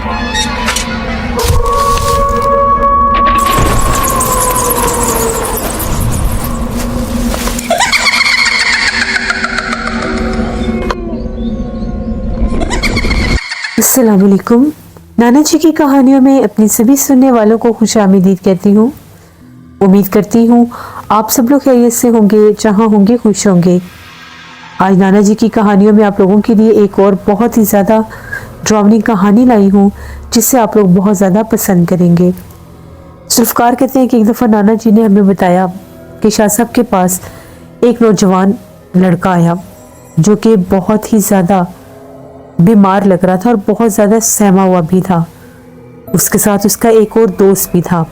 अस्सलाम वालेकुम। नाना जी की कहानियों में अपने सभी सुनने वालों को खुशामदीद कहती हूँ। उम्मीद करती हूँ आप सब लोग खैरियत से होंगे, जहाँ होंगे खुश होंगे। आज नाना जी की कहानियों में आप लोगों के लिए एक और बहुत ही ज़्यादा ड्रावनी कहानी लाई हूँ, जिससे आप लोग बहुत ज़्यादा पसंद करेंगे। जुल्फ़कार कहते हैं कि एक दफ़ा नाना जी ने हमें बताया कि शाह साहब के पास एक नौजवान लड़का आया जो कि बहुत ही ज़्यादा बीमार लग रहा था और बहुत ज़्यादा सहमा हुआ भी था। उसके साथ उसका एक और दोस्त भी था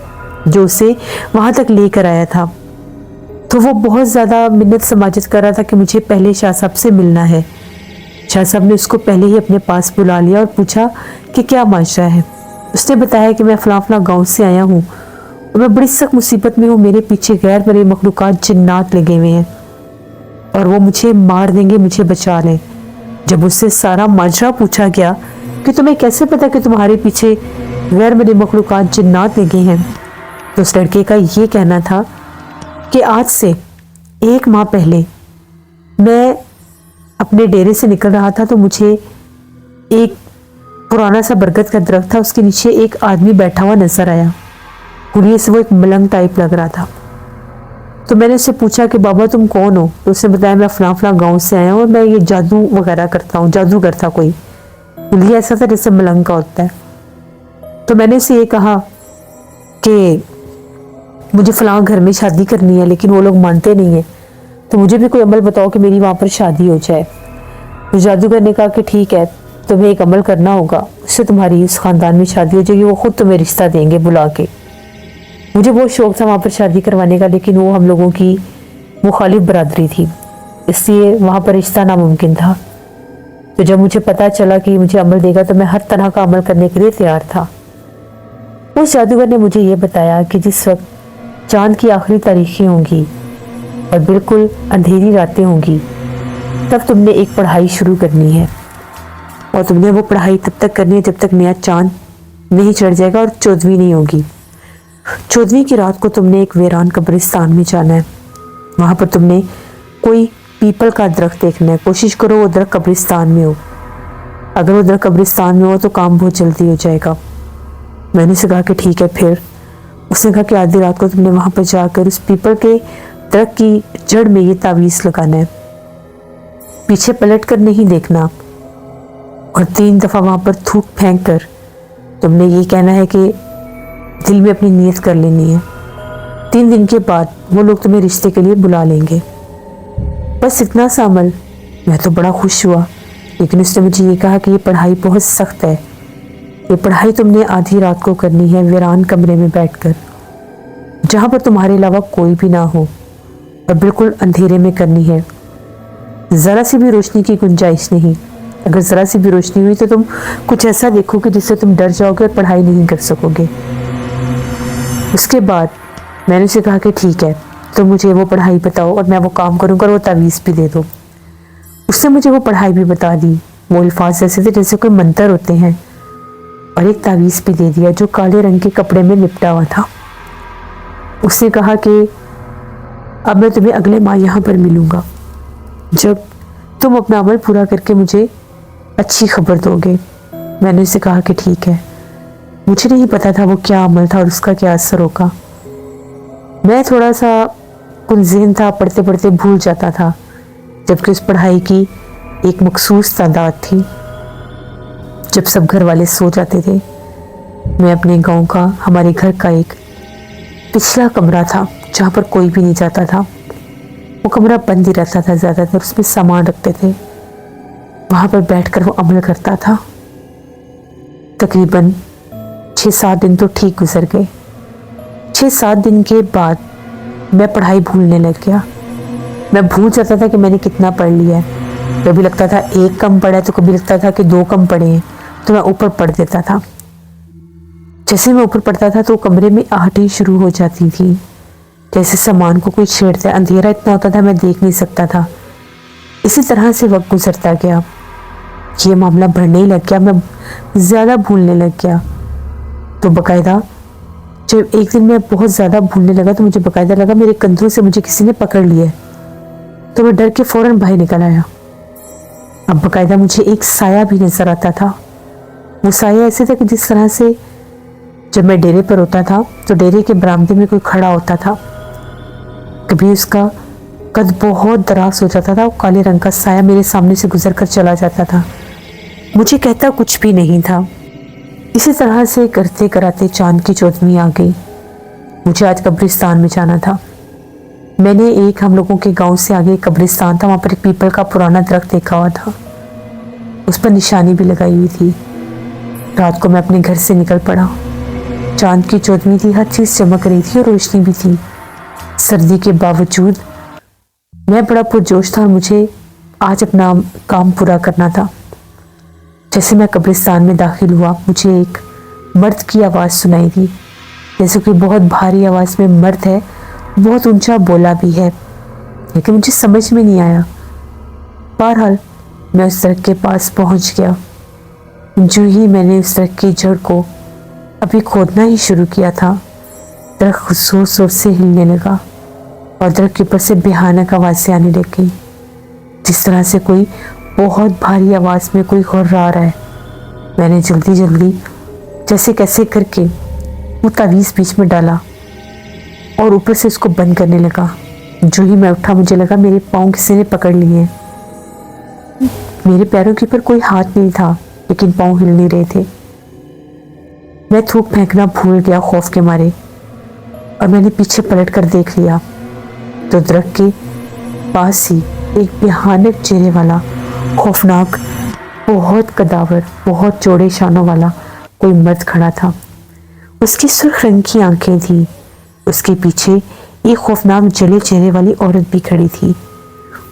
जो उसे वहाँ तक लेकर आया था। तो वो बहुत ज़्यादा मिन्नत समाजत कर रहा था कि मुझे पहले शाह साहब से मिलना है। शाह साहब ने उसको पहले ही अपने पास बुला लिया और पूछा कि क्या माजरा है। उसने बताया कि मैं फ़लाँ फ़लाँ गाँव से आया हूँ और मैं बड़ी सख्त मुसीबत में हूँ। मेरे पीछे गैर मरे मखलूक़ात जिन्नात लगे हुए हैं और वो मुझे मार देंगे, मुझे बचा लें। जब उससे सारा माजरा पूछा गया कि तुम्हें कैसे पता कि तुम्हारे पीछे गैर मरे मखलूक़ात जिन्नात लगे हैं, तो उस लड़के का ये कहना था कि आज से 1 माह पहले मैं अपने डेरे से निकल रहा था तो मुझे एक पुराना सा बरगद का दरख्त था, उसके नीचे एक आदमी बैठा हुआ नजर आया। पुलिये से वो एक मलंग टाइप लग रहा था। तो मैंने उससे पूछा कि बाबा तुम कौन हो? तो उसने बताया मैं फ़लाँ फ़लाँ गाँव से आया हूँ और मैं ये जादू वगैरह करता हूँ, जादूगर था कोई। पुलिया ऐसा था जैसे मलंग का होता है। तो मैंने उसे ये कहा कि मुझे फ़लाँ घर में शादी करनी है, लेकिन वो लोग मानते नहीं है, तो मुझे भी कोई अमल बताओ कि मेरी वहाँ पर शादी हो जाए। तो जादूगर ने कहा कि ठीक है, तुम्हें एक अमल करना होगा, उससे तुम्हारी उस ख़ानदान में शादी हो जाएगी, वो खुद तुम्हें रिश्ता देंगे बुला के। मुझे बहुत शौक था वहाँ पर शादी करवाने का, लेकिन वो हम लोगों की मुखालिफ बरादरी थी, इसलिए वहाँ पर रिश्ता नामुमकिन था। तो जब मुझे पता चला कि मुझे अमल देगा तो मैं हर तरह का अमल करने के लिए तैयार था। उस जादूगर ने मुझे ये बताया कि जिस वक्त चांद की आखिरी तारीखें होंगी और बिल्कुल अंधेरी रातें होंगी, तब तुमने एक पढ़ाई शुरू करनी है और तुमने वो पढ़ाई तब तक करनी है जब तक नया चांद नहीं चढ़ जाएगा और 14वीं नहीं होगी। 14वीं की रात को तुमने एक वीरान कब्रिस्तान में जाना है। वहाँ पर तुमने कोई पीपल का दरख्त देखना है। कोशिश करो वो दरख्त कब्रिस्तान में हो। अगर वो दरख्त कब्रिस्तान में हो तो काम बहुत जल्दी हो जाएगा। मैंने उसे कहा कि ठीक है। फिर उसने कहा कि आधी रात को तुमने वहाँ पर जाकर उस पीपल के दरख्त की जड़ में ये तावीज़ लगाना है। पीछे पलट कर नहीं देखना और 3 दफ़ा वहाँ पर थूक फेंक कर तुमने ये कहना है कि दिल में अपनी नीयत कर लेनी है। 3 दिन के बाद वो लोग तुम्हें रिश्ते के लिए बुला लेंगे। बस इतना सा अमल। मैं तो बड़ा खुश हुआ, लेकिन उसने मुझे ये कहा कि ये पढ़ाई बहुत सख्त है। ये पढ़ाई तुमने आधी रात को करनी है, वीरान कमरे में बैठकर, जहाँ पर तुम्हारे अलावा कोई भी ना हो, और बिल्कुल अंधेरे में करनी है। ज़रा सी भी रोशनी की गुंजाइश नहीं। अगर ज़रा सी भी रोशनी हुई तो तुम कुछ ऐसा देखोगे जिससे तुम डर जाओगे और पढ़ाई नहीं कर सकोगे। उसके बाद मैंने उसे कहा कि ठीक है, तो मुझे वो पढ़ाई बताओ और मैं वो काम करूँगा और वो तावीज़ भी दे दो। उसने मुझे वो पढ़ाई भी बता दी। वो अल्फाज ऐसे थे जैसे कोई मंत्र होते हैं, और एक तावीज़ भी दे दिया जो काले रंग के कपड़े में लिपटा हुआ था। उसने कहा कि अब मैं तुम्हें अगले माह यहाँ पर मिलूँगा, जब तुम अपना अमल पूरा करके मुझे अच्छी खबर दोगे। मैंने उसे कहा कि ठीक है। मुझे नहीं पता था वो क्या अमल था और उसका क्या असर होगा। मैं थोड़ा सा कुनज़ेहन था, पढ़ते पढ़ते भूल जाता था, जबकि उस पढ़ाई की एक मखसूस तादाद थी। जब सब घर वाले सो जाते थे, मैं अपने गांव का, हमारे घर का एक पिछला कमरा था जहाँ पर कोई भी नहीं जाता था। वो कमरा बंद ही रहता था, ज़्यादातर उसमें सामान रखते थे। वहाँ पर बैठकर वो अमल करता था। तकरीबन 6-7 दिन तो ठीक गुजर गए। 6-7 दिन के बाद मैं पढ़ाई भूलने लग गया। मैं भूल जाता था कि मैंने कितना पढ़ लिया है। कभी लगता था 1 कम पढ़ा है, तो कभी लगता था कि 2 कम पढ़े हैं, तो मैं ऊपर पढ़ देता था। जैसे मैं ऊपर पढ़ता था तो कमरे में आहटें शुरू हो जाती थी, जैसे सामान को कोई छेड़ता है। अंधेरा इतना होता था मैं देख नहीं सकता था। इसी तरह से वक्त गुजरता गया। ये मामला बढ़ने ही लग गया, मैं ज़्यादा भूलने लग गया। तो बाकायदा जब एक दिन मैं बहुत ज़्यादा भूलने लगा तो मुझे बाकायदा लगा मेरे कंधों से मुझे किसी ने पकड़ लिया है। तो मैं डर के फौरन बाहर निकल आया। अब बाकायदा मुझे एक साया भी नज़र आता था। वो साया ऐसे था कि जिस तरह से जब मैं डेरे पर होता था तो डेरे के बरामदे में कोई खड़ा होता था, कभी उसका कद बहुत दराज हो जाता था, काले रंग का साया मेरे सामने से गुजर कर चला जाता था। मुझे कहता कुछ भी नहीं था। इसी तरह से करते कराते चांद की चौदहवीं आ गई। मुझे आज कब्रिस्तान में जाना था। मैंने एक हम लोगों के गांव से आगे एक कब्रिस्तान था, वहाँ पर एक पीपल का पुराना दरख्त देखा हुआ था, उस पर निशानी भी लगाई हुई थी। रात को मैं अपने घर से निकल पड़ा। चांद की चौदहवीं थी, हर चीज़ चमक रही थी और रोशनी भी थी। सर्दी के बावजूद मैं बड़ा पुरजोश था और मुझे आज अपना काम पूरा करना था। जैसे मैं कब्रिस्तान में दाखिल हुआ, मुझे एक मर्द की आवाज़ सुनाई दी, जैसे कि बहुत भारी आवाज़ में मर्द है, बहुत ऊंचा बोला भी है, लेकिन मुझे समझ में नहीं आया। बहरहाल मैं उस दरख्त के पास पहुंच गया। जो ही मैंने उस दरख्त की जड़ को अभी खोदना ही शुरू किया था, दरख्त जोर जोर से हिलने लगा और दरख्त के ऊपर से भयानक आवाज़ें आने लग गई, जिस तरह से कोई बहुत भारी आवाज़ में कोई गुर्रा रहा है। मैंने जल्दी जल्दी जैसे कैसे करके वो तावीज़ बीच में डाला और ऊपर से उसको बंद करने लगा। जो ही मैं उठा, मुझे लगा मेरे पाँव किसी ने पकड़ लिए हैं। मेरे पैरों के ऊपर कोई हाथ नहीं था, लेकिन पाँव हिल नहीं रहे थे। मैं थूक फेंकना भूल गया खौफ के मारे, और मैंने पीछे पलट कर देख लिया तो दरख्त के पास ही एक भयानक चेहरे वाला, खौफनाक, बहुत कदावर, बहुत चौड़े शानों वाला कोई मर्द खड़ा था। उसकी सुर्ख रंग की आंखें थी। उसके पीछे एक खौफनाक जले चेहरे वाली औरत भी खड़ी थी।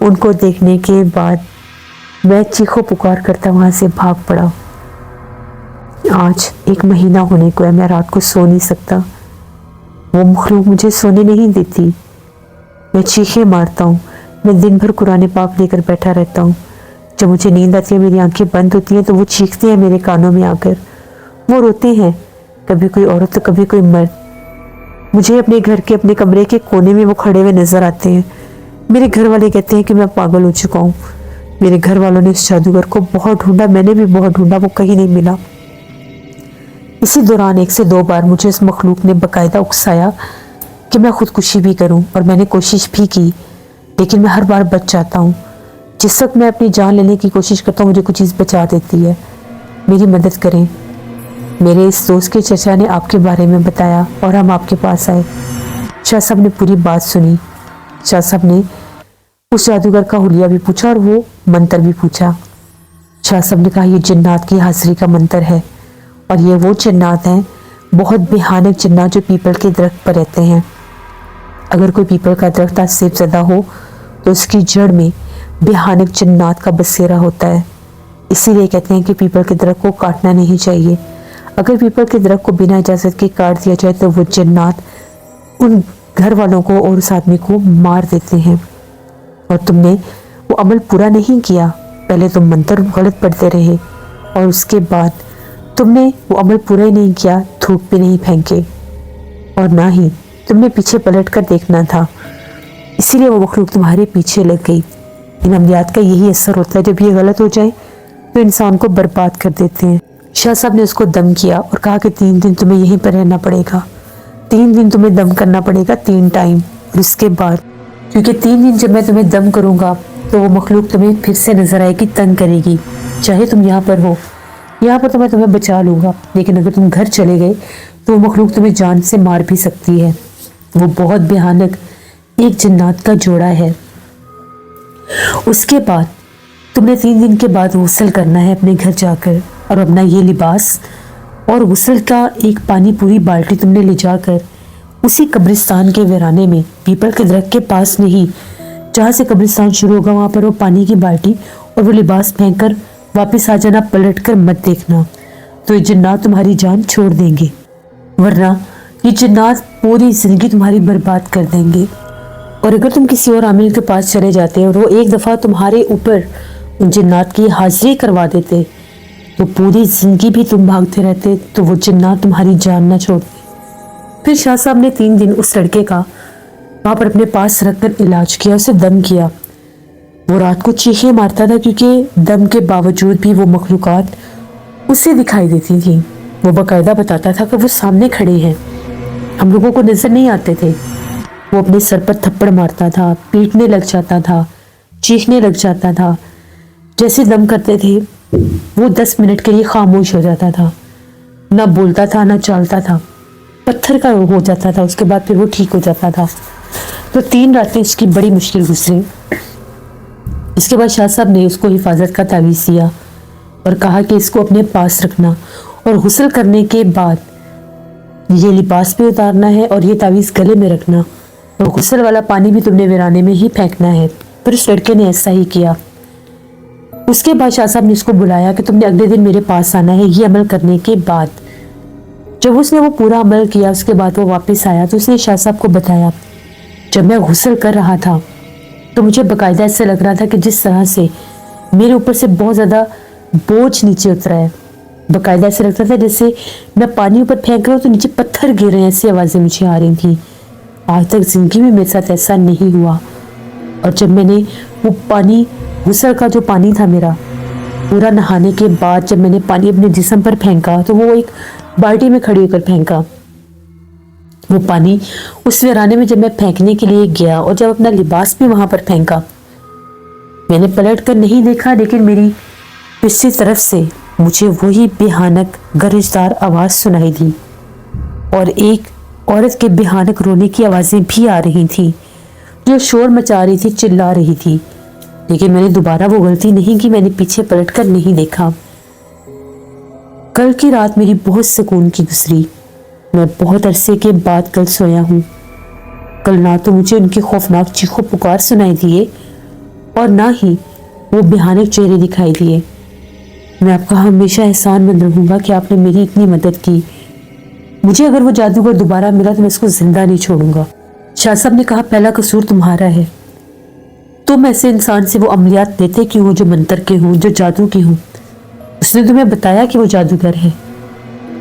उनको देखने के बाद मैं चीखो पुकार करता वहां से भाग पड़ा। आज 1 महीना होने को है, मैं रात को सो नहीं सकता। वो मखलूक मुझे सोने नहीं देती। मैं चीखें मारता हूँ। मैं दिन भर कुरान पाक लेकर बैठा रहता हूँ। जब मुझे नींद आती है, मेरी आंखें बंद होती हैं, तो वो चीखते हैं मेरे कानों में आकर। वो रोते हैं, कभी कोई औरत तो कभी कोई मर्द। मुझे अपने घर के अपने कमरे के कोने में वो खड़े हुए नजर आते हैं। मेरे घर वाले कहते हैं कि मैं पागल हो चुका हूँ। मेरे घर वालों ने इस जादूगर को बहुत ढूंढा, मैंने भी बहुत ढूंढा, वो कहीं नहीं मिला। इसी दौरान 1 से 2 बार मुझे इस मखलूक ने बाकायदा उकसाया कि मैं खुदकुशी भी करूं, और मैंने कोशिश भी की, लेकिन मैं हर बार बच जाता हूं। जिस वक्त मैं अपनी जान लेने की कोशिश करता हूं, मुझे कुछ चीज़ बचा देती है। मेरी मदद करें। मेरे इस दोस्त के चचा ने आपके बारे में बताया और हम आपके पास आए। शाह साहब ने पूरी बात सुनी। शाह साहब ने उस जादूगर का हुलिया भी पूछा और वो मंत्र भी पूछा। शाह साहब ने कहा, ये जिन्नात की हाजिरी का मंत्र है, और ये वो जिन्नात हैं, बहुत भयानक जिन्नात, जो पीपल के दरख्त पर रहते हैं। अगर कोई पीपल का दरख्त आज सेब ज़दा हो तो उसकी जड़ में भयानक जिन्नात का बसेरा होता है। इसीलिए कहते हैं कि पीपल के दरख्त को काटना नहीं चाहिए। अगर पीपल के दरख्त को बिना इजाज़त के काट दिया जाए तो वो जिन्नात उन घर वालों को और उस आदमी को मार देते हैं। और तुमने वो अमल पूरा नहीं किया। पहले तुम मंत्र गलत पढ़ते रहे, और उसके बाद तुमने वो अमल पूरा ही नहीं किया, थूक भी नहीं फेंके, और ना ही तुमने पीछे पलट कर देखना था। इसीलिए वो मखलूक तुम्हारे पीछे लग गई। इन अमलियात का यही असर होता है, जब ये गलत हो जाए तो इंसान को बर्बाद कर देते हैं। शाह साहब ने उसको दम किया और कहा कि 3 दिन तुम्हें यहीं पर रहना पड़ेगा। 3 दिन तुम्हें दम करना पड़ेगा, 3 टाइम। और उसके बाद, क्योंकि 3 दिन जब मैं तुम्हें दम करूँगा तो वो मखलूक तुम्हें फिर से नजर आएगी, तंग करेगी। चाहे तुम यहाँ पर हो, यहाँ पर तो मैं तुम्हें बचा लूँगा, लेकिन अगर तुम घर चले गए तो वो मखलूक तुम्हें जान से मार भी सकती है। वो बहुत भयानक एक जिन्नात का जोड़ा है। उसके बाद तुमने 3 दिन के बाद गुस्ल करना है अपने घर जाकर, और अपना ये लिबास और गुस्ल का एक पानी पूरी बाल्टी तुमने ले जाकर उसी कब्रिस्तान के वीराने में, पीपल के दरख्त के पास नहीं, जहाँ से कब्रिस्तान शुरू होगा, वहाँ पर वो पानी की बाल्टी और वो लिबास फेंक कर वापस आ जाना। पलट कर मत देखना, तो ये जिन्नात तुम्हारी जान छोड़ देंगे, वरना ये जिन्नात पूरी जिंदगी तुम्हारी बर्बाद कर देंगे। और अगर तुम किसी और आमिल के पास चले जाते हो और वो एक दफ़ा तुम्हारे ऊपर उन जिन्नात की हाजिरी करवा देते तो पूरी जिंदगी भी तुम भागते रहते, तो वो जिन्नात तुम्हारी जान न छोड़ते। फिर शाह साहब ने 3 दिन उस लड़के का वहां पर अपने पास रखकर इलाज किया, उसे दम किया। वो रात को चीखें मारता था क्योंकि दम के बावजूद भी वो मखलूकात उसे दिखाई देती थी। वो बाकायदा बताता था कि वो सामने खड़े हैं, हम लोगों को नजर नहीं आते थे। वो अपने सर पर थप्पड़ मारता था, पीटने लग जाता था, चीखने लग जाता था। जैसे दम करते थे वो 10 मिनट के लिए खामोश हो जाता था, ना बोलता था ना चलता था, पत्थर का हो जाता था। उसके बाद फिर वो ठीक हो जाता था। तो 3 रातें इसकी बड़ी मुश्किल गुजरी। इसके बाद शाह साहब ने उसको हिफाजत का तावीज़ दिया और कहा कि इसको अपने पास रखना और गुस्ल करने के बाद ये लिबास भी उतारना है और ये तावीज़ गले में रखना और गुस्ल वाला पानी भी तुमने वीराने में ही फेंकना है। फिर उस लड़के ने ऐसा ही किया। उसके बाद शाह साहब ने उसको बुलाया कि तुमने अगले दिन मेरे पास आना है। ये अमल करने के बाद जब उसने वो पूरा अमल किया, उसके बाद वो वापस आया तो उसने शाह साहब को बताया, जब मैं गुस्ल कर रहा था तो मुझे बाकायदा ऐसा लग रहा था कि जिस तरह से मेरे ऊपर से बहुत ज़्यादा बोझ नीचे उतरा है। बाकायदा ऐसा लगता था जैसे मैं पानी ऊपर फेंक रहा हूँ तो नीचे पत्थर गिर रहे हैं, ऐसी आवाज़ें मुझे आ रही थी। आज तक ज़िंदगी में मेरे साथ ऐसा नहीं हुआ। और जब मैंने वो पानी, गुस्ल का जो पानी था मेरा, पूरा नहाने के बाद जब मैंने पानी अपने जिस्म पर फेंका तो वो एक बाल्टी में खड़ी होकर फेंका। वो पानी उस वीराने में जब मैं फेंकने के लिए गया और जब अपना लिबास भी वहां पर फेंका, मैंने पलट कर नहीं देखा, लेकिन मेरी पिछली तरफ से मुझे वही भयानक गरजदार आवाज़ सुनाई दी और एक औरत के भयानक रोने की आवाज़ें भी आ रही थी जो शोर मचा रही थी, चिल्ला रही थी। लेकिन मैंने दोबारा वो गलती नहीं की, मैंने पीछे पलट कर नहीं देखा। कल की रात मेरी बहुत सुकून की गुजरी। मैं बहुत अरसे के बाद कल सोया हूँ। कल ना तो मुझे उनके खौफनाक चीखों पुकार सुनाई दिए और ना ही वो भयानक चेहरे दिखाई दिए। मैं आपका हमेशा एहसानमंद रहूँगा कि आपने मेरी इतनी मदद की। मुझे अगर वो जादूगर दोबारा मिला तो मैं इसको जिंदा नहीं छोड़ूंगा। शाह साहब ने कहा, पहला कसूर तुम्हारा है। तुम ऐसे इंसान से वो अमलियात लेते क्यों हो जो मंतर के हों, जो जादू के हों। उसने तुम्हें बताया कि वो जादूगर है,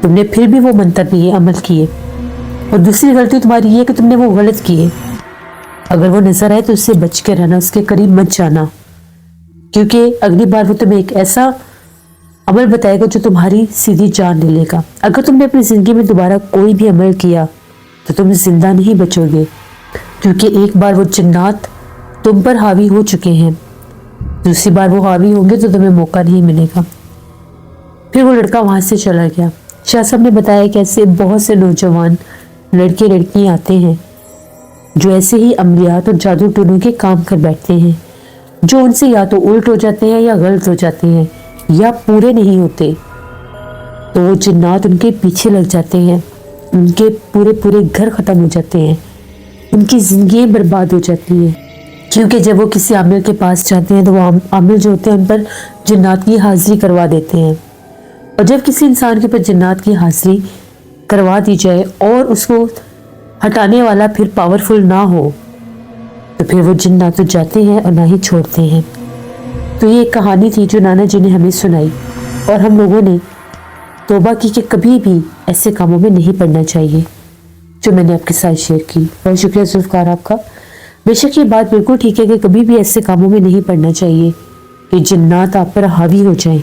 तुमने फिर भी वो मंतर लिए, अमल किए। और दूसरी गलती तुम्हारी ये कि तुमने वो गलत किए। अगर वो नजर आए तो उससे बच के रहना, उसके करीब मत जाना, क्योंकि अगली बार वो तुम्हें एक ऐसा अमल बताएगा जो तुम्हारी सीधी जान ले लेगा। अगर तुमने अपनी जिंदगी में दोबारा कोई भी अमल किया तो तुम जिंदा नहीं बचोगे, क्योंकि एक बार वो जिन्नात तुम पर हावी हो चुके हैं, दूसरी बार वो हावी होंगे तो तुम्हें मौका नहीं मिलेगा। फिर वो लड़का वहां से चला गया। शाह साहब ने बताया कि ऐसे बहुत से नौजवान लड़के लड़कियां आते हैं जो ऐसे ही अमलियात और जादू टोनों के काम कर बैठते हैं, जो उनसे या तो उल्ट हो जाते हैं या गलत हो जाते हैं या पूरे नहीं होते। तो वो जिन्नात उनके पीछे लग जाते हैं, उनके पूरे पूरे घर ख़त्म हो जाते हैं, उनकी ज़िंदगी बर्बाद हो जाती है। क्योंकि जब वो किसी आमिर के पास जाते हैं तो वो आमिर जो होते हैं उन पर जिन्नात की हाजिरी करवा देते हैं। और जब किसी इंसान के ऊपर जिन्नात की हाजिरी करवा दी जाए और उसको हटाने वाला फिर पावरफुल ना हो तो फिर वो जिन्नात तो जाते हैं और ना ही छोड़ते हैं। तो ये एक कहानी थी जो नाना जी ने हमें सुनाई और हम लोगों ने तौबा की कि कभी भी ऐसे कामों में नहीं पड़ना चाहिए, जो मैंने आपके साथ शेयर की। बहुत शुक्रिया जुल्फ़कार आपका। बेशक ये बात बिल्कुल ठीक है कि कभी भी ऐसे कामों में नहीं पड़ना चाहिए कि जिन्नात आप पर हावी हो जाए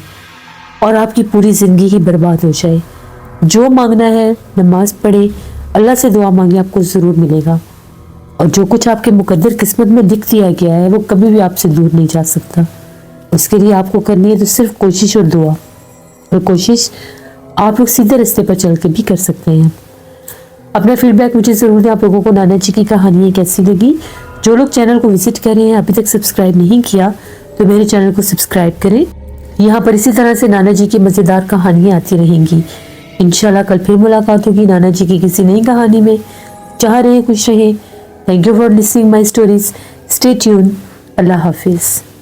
और आपकी पूरी ज़िंदगी ही बर्बाद हो जाए। जो मांगना है नमाज पढ़े, अल्लाह से दुआ मांगे, आपको ज़रूर मिलेगा। और जो कुछ आपके मुकद्दर किस्मत में लिख दिया गया है वो कभी भी आपसे दूर नहीं जा सकता। उसके लिए आपको करनी है तो सिर्फ कोशिश और दुआ, और कोशिश आप लोग सीधे रास्ते पर चल के भी कर सकते हैं। अपना फीडबैक मुझे ज़रूर दें, आप लोगों को नाना जी की कहानियाँ कैसी लगी। जो लोग चैनल को विजिट कर रहे हैं, अभी तक सब्सक्राइब नहीं किया तो मेरे चैनल को सब्सक्राइब करें। यहाँ पर इसी तरह से नाना जी की मज़ेदार कहानियाँ आती रहेंगी। इंशाल्लाह कल फिर मुलाकात होगी नाना जी की किसी नई कहानी में। चाह रहे खुश रहें। Thank you for listening my stories. Stay tuned. अल्लाह हाफिज़।